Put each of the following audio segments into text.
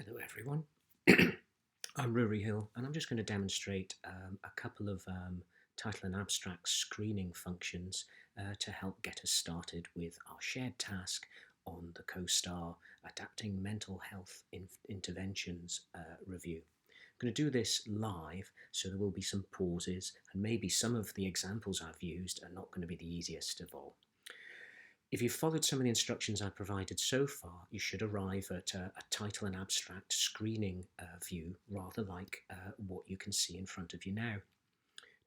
Hello everyone, I'm Rory Hill and I'm just going to demonstrate a couple of title and abstract screening functions to help get us started with our shared task on the COSTAR Adapting Mental Health Interventions review. I'm going to do this live, so there will be some pauses and maybe some of the examples I've used are not going to be the easiest of all. If you've followed some of the instructions I've provided so far, you should arrive at a title and abstract screening view, rather like what you can see in front of you now.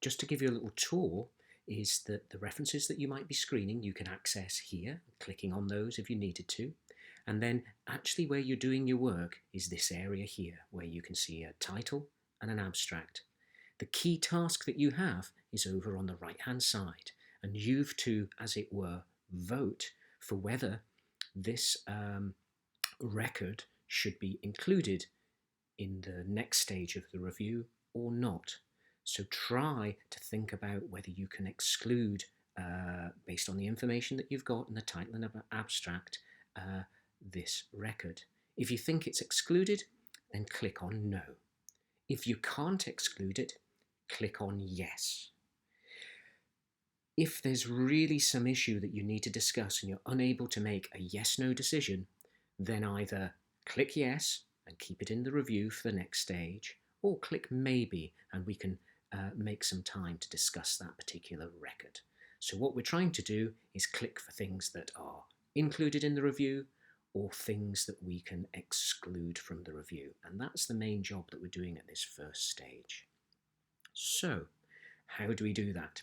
Just to give you a little tour, is that the references that you might be screening you can access here, clicking on those if you needed to. And then actually where you're doing your work is this area here, where you can see a title and an abstract. The key task that you have is over on the right hand side, and you've to, as it were, vote for whether this record should be included in the next stage of the review or not. So try to think about whether you can exclude, based on the information that you've got in the title and abstract, this record. If you think it's excluded, then click on no. If you can't exclude it, click on yes. If there's really some issue that you need to discuss and you're unable to make a yes-no decision, then either click yes and keep it in the review for the next stage, or click maybe and we can make some time to discuss that particular record. So what we're trying to do is click for things that are included in the review or things that we can exclude from the review. And that's the main job that we're doing at this first stage. So how do we do that?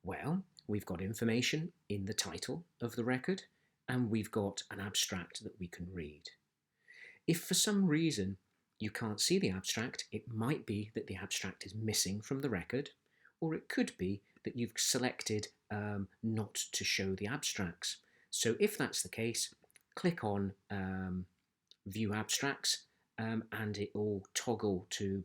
Well, we've got information in the title of the record and we've got an abstract that we can read. If for some reason you can't see the abstract, it might be that the abstract is missing from the record, or it could be that you've selected not to show the abstracts. So if that's the case, click on View Abstracts and it will toggle to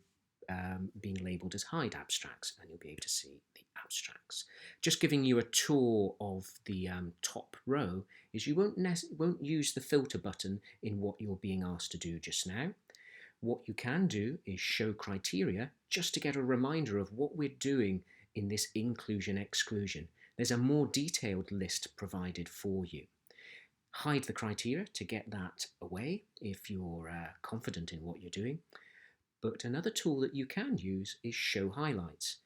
being labelled as hide abstracts, and you'll be able to see the abstracts. Just giving you a tour of the top row is you won't use the filter button in what you're being asked to do just now. What you can do is show criteria just to get a reminder of what we're doing in this inclusion exclusion. There's a more detailed list provided for you. Hide the criteria to get that away if you're confident in what you're doing. But another tool that you can use is show highlights.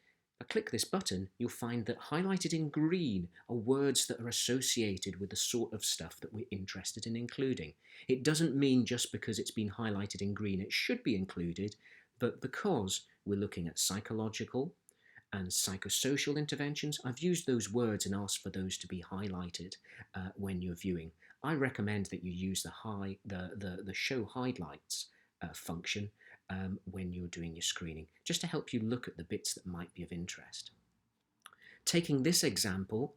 If I click this button, you'll find that highlighted in green are words that are associated with the sort of stuff that we're interested in including. It doesn't mean just because it's been highlighted in green it should be included, but because we're looking at psychological and psychosocial interventions, I've used those words and asked for those to be highlighted when you're viewing. I recommend that you use the show highlights function when you're doing your screening, just to help you look at the bits that might be of interest. Taking this example,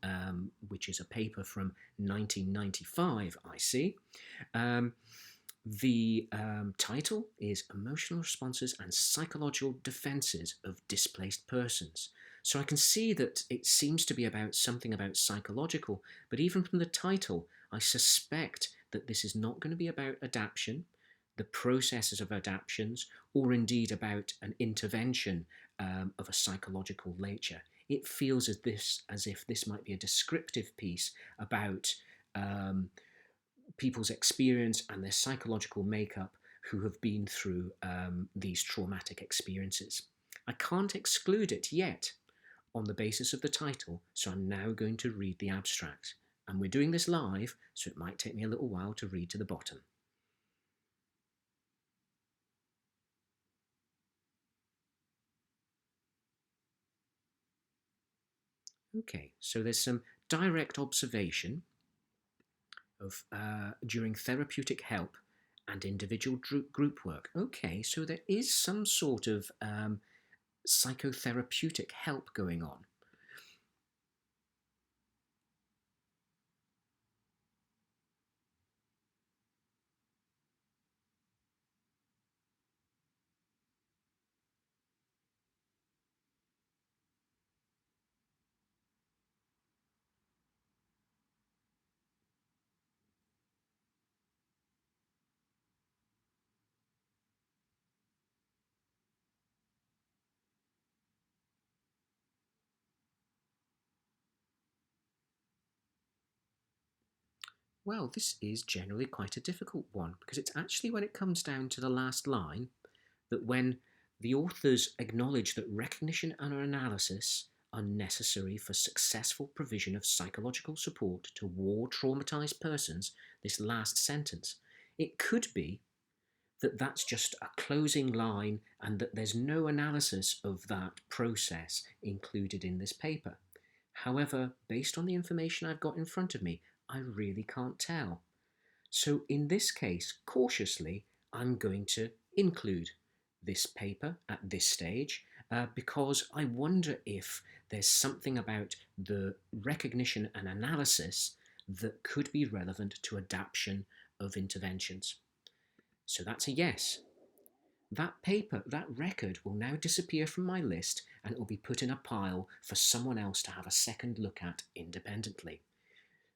which is a paper from 1995, I see, the title is Emotional Responses and Psychological Defences of Displaced Persons. So I can see that it seems to be about something about psychological, but even from the title, I suspect that this is not going to be about adaptation, the processes of adaptations, or indeed about an intervention of a psychological nature. It feels as if this might be a descriptive piece about people's experience and their psychological makeup who have been through these traumatic experiences. I can't exclude it yet on the basis of the title, so I'm now going to read the abstract. And we're doing this live, so it might take me a little while to read to the bottom. Okay, so there's some direct observation of during therapeutic help and individual group work. Okay, so there is some sort of psychotherapeutic help going on. Well, this is generally quite a difficult one because it's actually when it comes down to the last line that when the authors acknowledge that recognition and analysis are necessary for successful provision of psychological support to war traumatized persons, this last sentence, it could be that that's just a closing line and that there's no analysis of that process included in this paper. However, based on the information I've got in front of me, I really can't tell. So in this case, cautiously, I'm going to include this paper at this stage because I wonder if there's something about the recognition and analysis that could be relevant to adaptation of interventions. So that's a yes. That paper, that record will now disappear from my list and it will be put in a pile for someone else to have a second look at independently.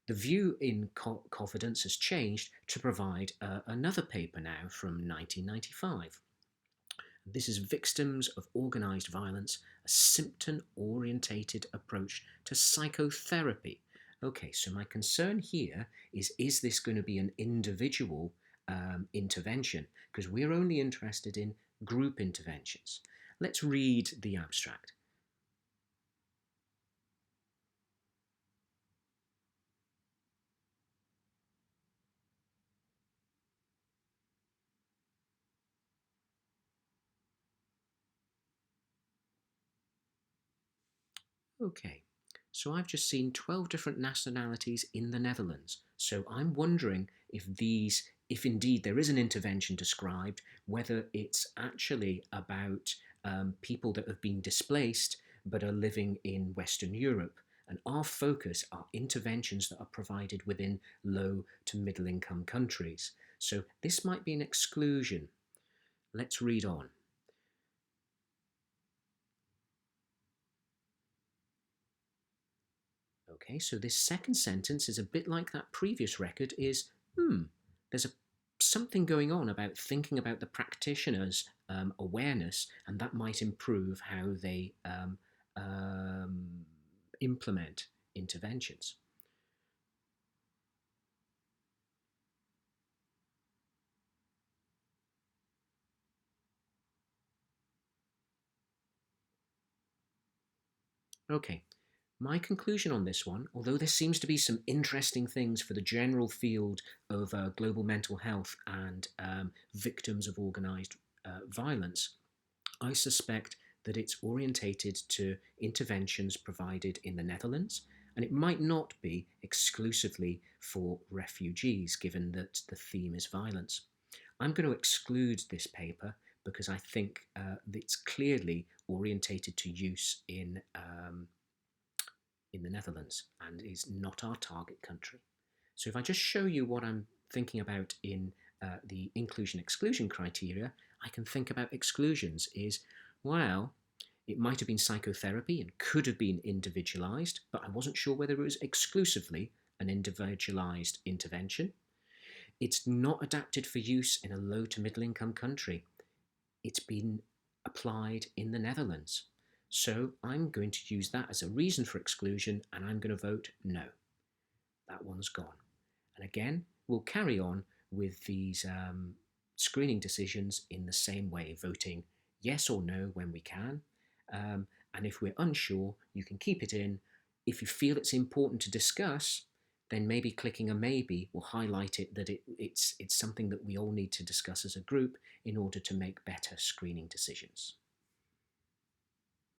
The view in confidence has changed to provide another paper now from 1995. This is Victims of Organised Violence, a symptom-orientated approach to psychotherapy. Okay, so my concern here is this going to be an individual intervention? Because we're only interested in group interventions. Let's read the abstract. Okay, so I've just seen 12 different nationalities in the Netherlands. So I'm wondering if indeed there is an intervention described, whether it's actually about people that have been displaced but are living in Western Europe. And our focus are interventions that are provided within low to middle income countries. So this might be an exclusion. Let's read on. Okay, so this second sentence is a bit like that previous record is, there's something going on about thinking about the practitioner's awareness, and that might improve how they implement interventions. Okay, my conclusion on this one, although there seems to be some interesting things for the general field of global mental health and victims of organised violence, I suspect that it's orientated to interventions provided in the Netherlands, and it might not be exclusively for refugees, given that the theme is violence. I'm going to exclude this paper because I think it's clearly orientated to use in the Netherlands and is not our target country. So if I just show you what I'm thinking about in the inclusion-exclusion criteria, I can think about exclusions is, well, it might have been psychotherapy and could have been individualised, but I wasn't sure whether it was exclusively an individualised intervention. It's not adapted for use in a low to middle income country. It's been applied in the Netherlands. So I'm going to use that as a reason for exclusion, and I'm going to vote no. That one's gone. And again, we'll carry on with these screening decisions in the same way, voting yes or no when we can. And if we're unsure, you can keep it in. If you feel it's important to discuss, then maybe clicking a maybe will highlight it that it's something that we all need to discuss as a group in order to make better screening decisions.